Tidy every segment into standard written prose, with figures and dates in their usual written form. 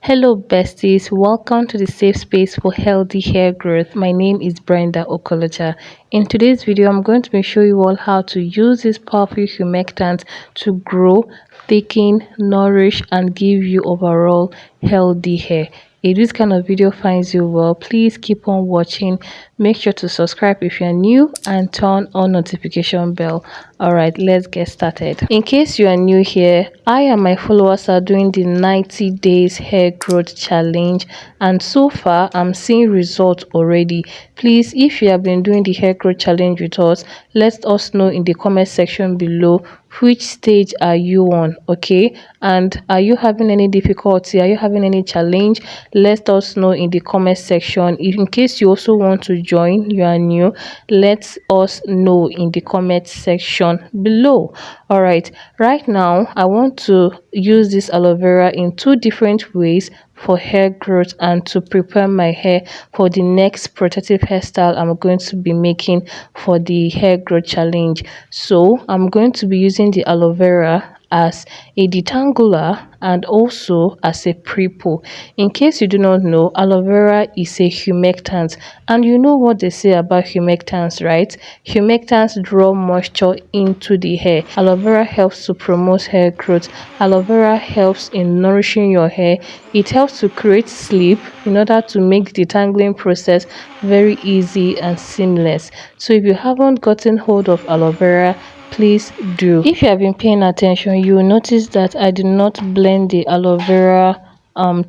Hello besties, welcome to the safe space for healthy hair growth. My name is Brenda Okolocha. In today's video, I'm going to be showing you all how to use this powerful humectant to grow, thicken, nourish and give you overall healthy hair. If this kind of video finds you well, please keep on watching. Make sure to subscribe if you're new and turn on notification bell. Alright, let's get started. In case you are new here, I and my followers are doing the 90 days hair growth challenge, and so far I'm seeing results already. Please, if you have been doing the hair growth challenge with us, let us know in the comment section below which stage are you on, okay? And are you having any difficulty? Are you having any challenge? Let us know in the comment section. In case you also want to join, you are new, let us know in the comment section below. All right, right now I want to use this aloe vera in two different ways for hair growth and to prepare my hair for the next protective hairstyle I'm going to be making for the hair growth challenge. So I'm going to be using the aloe vera as a detangler and also as a pre-poo. In case you do not know, aloe vera is a humectant, and you know what they say about humectants, right? Humectants draw moisture into the hair. Aloe vera helps to promote hair growth. Aloe vera helps in nourishing your hair. It helps to create sleep in order to make the detangling process very easy and seamless. So if you haven't gotten hold of aloe vera, please do. If you have been paying attention, you will notice that I did not blend the aloe vera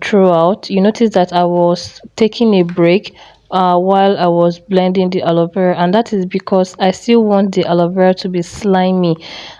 throughout. You notice that I was taking a break while I was blending the aloe vera, and that is because I still want the aloe vera to be slimy.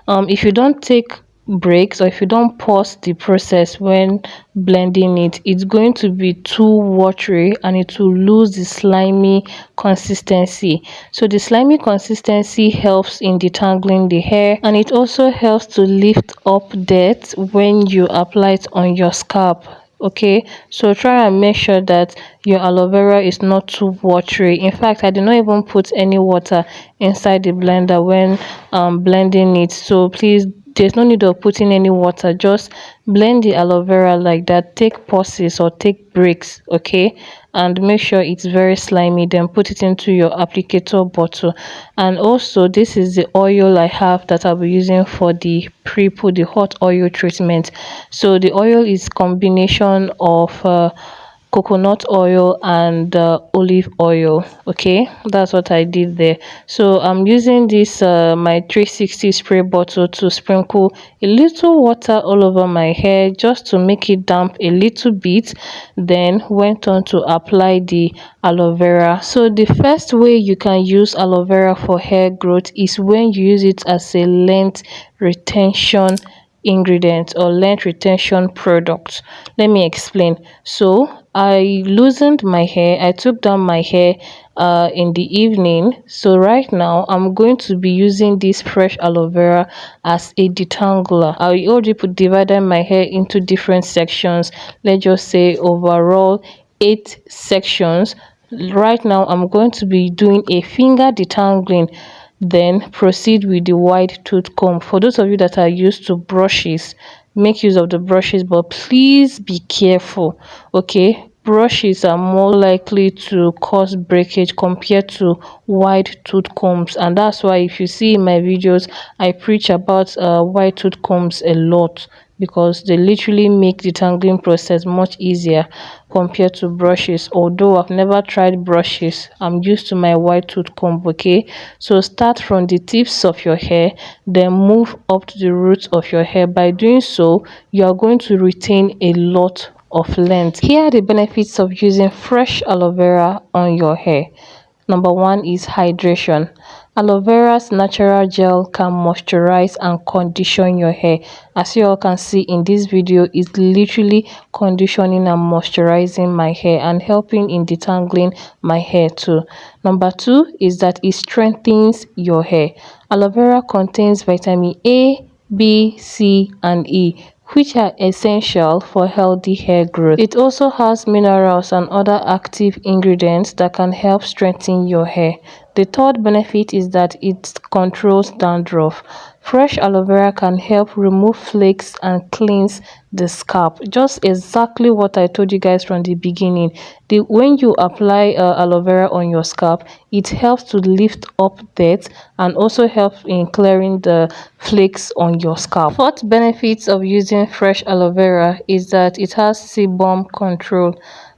If you don't take breaks, or if you don't pause the process when blending it, it's going to be too watery and it will lose the slimy consistency. So the slimy consistency helps in detangling the hair, and it also helps to lift up dirt when you apply it on your scalp. Okay, so try and make sure that your aloe vera is not too watery. In fact, I did not even put any water inside the blender when blending it, so please, there's no need of putting any water. Just blend the aloe vera like that. Take pauses or take breaks, okay, and make sure it's very slimy. Then put it into your applicator bottle. And also, this is the oil I have that I'll be using for the pre-poo, the hot oil treatment. So the oil is combination of coconut oil and olive oil. Okay, that's what I did there. So I'm using this my 360 spray bottle to sprinkle a little water all over my hair just to make it damp a little bit, then went on to apply the aloe vera. So the first way you can use aloe vera for hair growth is when you use it as a length retention ingredient or length retention product. Let me explain. So I loosened my hair, I took down my hair in the evening. So right now I'm going to be using this fresh aloe vera as a detangler. I already divided my hair into different sections. Let's just say overall 8 sections. Right now I'm going to be doing a finger detangling, then proceed with the wide tooth comb. For those of you that are used to brushes, make use of the brushes, but please be careful, okay? Brushes are more likely to cause breakage compared to wide tooth combs, and that's why if you see in my videos I preach about wide tooth combs a lot, because they literally make the tangling process much easier compared to brushes. Although I've never tried brushes, I'm used to my wide tooth comb, okay? So start from the tips of your hair, then move up to the roots of your hair. By doing so, you are going to retain a lot of length. Here are the benefits of using fresh aloe vera on your hair. Number 1 is hydration. Aloe vera's natural gel can moisturize and condition your hair. As you all can see in this video, it's literally conditioning and moisturizing my hair and helping in detangling my hair too. Number 2 is that it strengthens your hair. Aloe vera contains vitamin A, B, C, and E, which are essential for healthy hair growth. It also has minerals and other active ingredients that can help strengthen your hair. The third benefit is that it controls dandruff. Fresh aloe vera can help remove flakes and cleanse the scalp. Just exactly what I told you guys from the beginning. When you apply aloe vera on your scalp, it helps to lift up dirt and also helps in clearing the flakes on your scalp. Fourth benefits of using fresh aloe vera is that it has sebum control.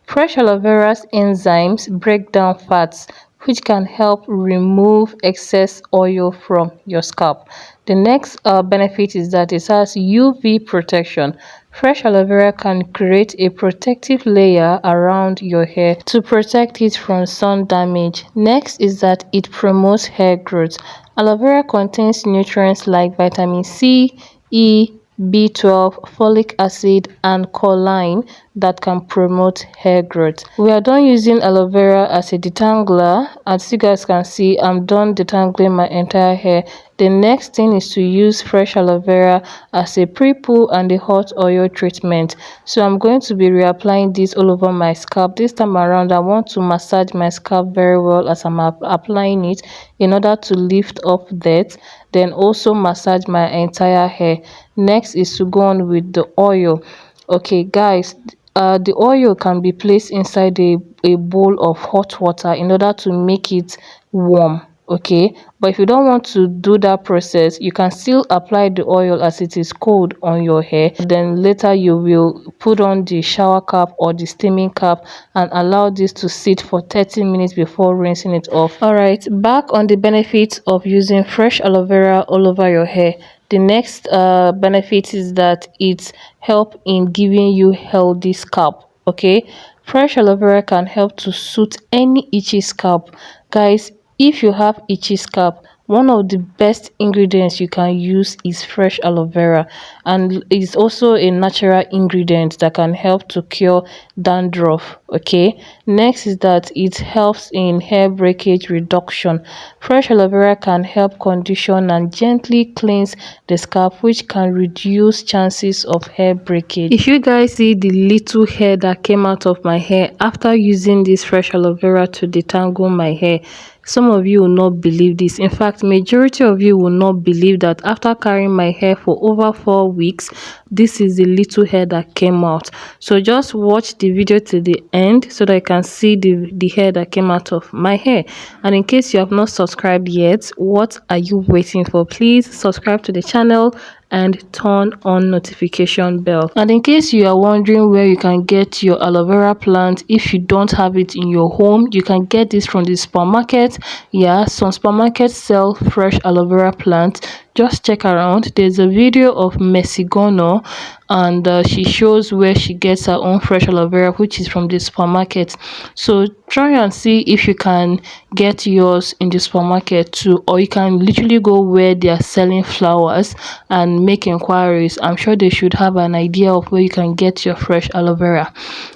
Fresh aloe vera's enzymes break down fats, which can help remove excess oil from your scalp. The next benefit is that it has UV protection. Fresh aloe vera can create a protective layer around your hair to protect it from sun damage. Next is that it promotes hair growth. Aloe vera contains nutrients like vitamin C, E, B12, folic acid, and choline that can promote hair growth. We are done using aloe vera as a detangler. As you guys can see, I'm done detangling my entire hair. The next thing is to use fresh aloe vera as a pre-poo and a hot oil treatment. So I'm going to be reapplying this all over my scalp. This time around, I want to massage my scalp very well as I'm applying it in order to lift up dirt, then also massage my entire hair. Next is to go on with the oil. Okay guys, the oil can be placed inside a bowl of hot water in order to make it warm. Okay, but if you don't want to do that process, you can still apply the oil as it is cold on your hair. Then later you will put on the shower cap or the steaming cap and allow this to sit for 30 minutes before rinsing it off. All right, back on the benefits of using fresh aloe vera all over your hair. The next benefit is that it helps in giving you healthy scalp. Okay, fresh aloe vera can help to soothe any itchy scalp. Guys, if you have itchy scalp, one of the best ingredients you can use is fresh aloe vera, and it's also a natural ingredient that can help to cure dandruff. Okay, next is that it helps in hair breakage reduction. Fresh aloe vera can help condition and gently cleanse the scalp, which can reduce chances of hair breakage. If you guys see the little hair that came out of my hair after using this fresh aloe vera to detangle my hair, some of you will not believe this. In fact, majority of you will not believe that after carrying my hair for over 4 weeks, this is the little hair that came out. So just watch the video to the end so that you can see the hair that came out of my hair. And in case you have not subscribed yet, what are you waiting for? Please subscribe to the channel and turn on notification bell. And in case you are wondering where you can get your aloe vera plant, if you don't have it in your home, you can get this from the supermarket. Yeah, some supermarkets sell fresh aloe vera plant. Just check around. There's a video of Messigono, and she shows where she gets her own fresh aloe vera, which is from the supermarket. So try and see if you can get yours in the supermarket too, or you can literally go where they are selling flowers and make inquiries. I'm sure they should have an idea of where you can get your fresh aloe vera.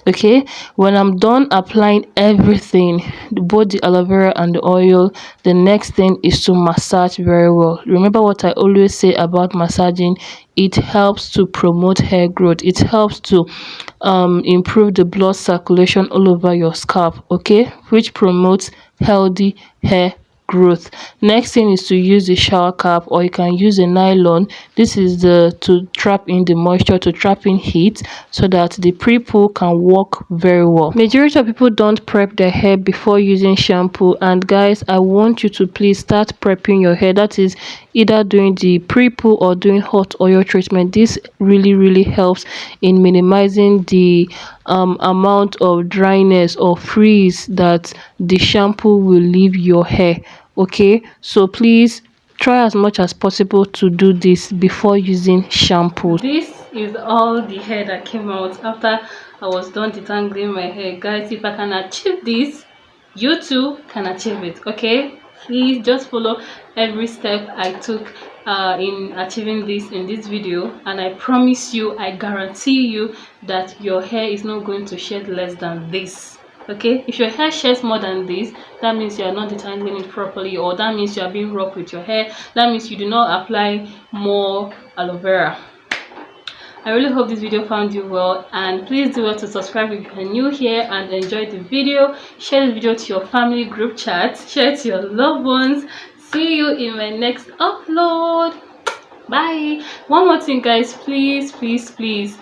Okay, when I'm done applying everything, both the aloe vera and the oil, the next thing is to massage very well. Remember what I always say about massaging: it helps to promote hair growth. It helps to improve the blood circulation all over your scalp, okay, which promotes healthy hair growth. Next thing is to use the shower cap, or you can use a nylon. This is to trap in the moisture, to trap in heat, so that the pre-poo can work very well. Majority of people don't prep their hair before using shampoo, and guys, I want you to please start prepping your hair. That is either doing the pre-poo or doing hot oil treatment. This really helps in minimizing the amount of dryness or freeze that the shampoo will leave your hair. Okay, so please try as much as possible to do this before using shampoo. This is all the hair that came out after I was done detangling my hair. Guys, if I can achieve this, you too can achieve it. Okay, please just follow every step I took in achieving this in this video, and I promise you, I guarantee you that your hair is not going to shed less than this. Okay, if your hair sheds more than this, that means you are not detangling it properly, or that means you are being rough with your hair. That means you do not apply more aloe vera. I really hope this video found you well, and please do well to subscribe if you are new here and enjoy the video. Share the video to your family group chat, share it to your loved ones. See you in my next upload. Bye. One more thing, guys, please, please, please,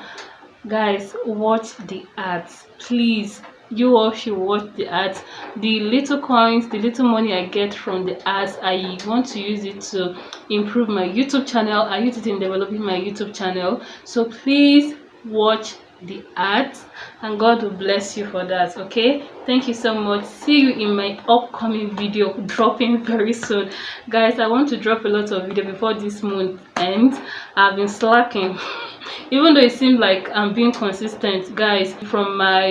guys, watch the ads, please. You all should watch the ads. The little coins, the little money I get from the ads, I want to use it to improve my YouTube channel. I use it in developing my YouTube channel. So please watch the ads, and God will bless you for that. Okay, thank you so much. See you in my upcoming video dropping very soon, guys. I want to drop a lot of video before this month ends. I've been slacking even though it seems like I'm being consistent, guys. From my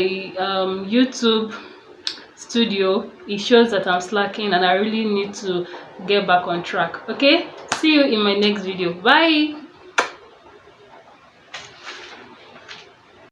YouTube studio, it shows that I'm slacking, and I really need to get back on track. Okay, see you in my next video. Bye.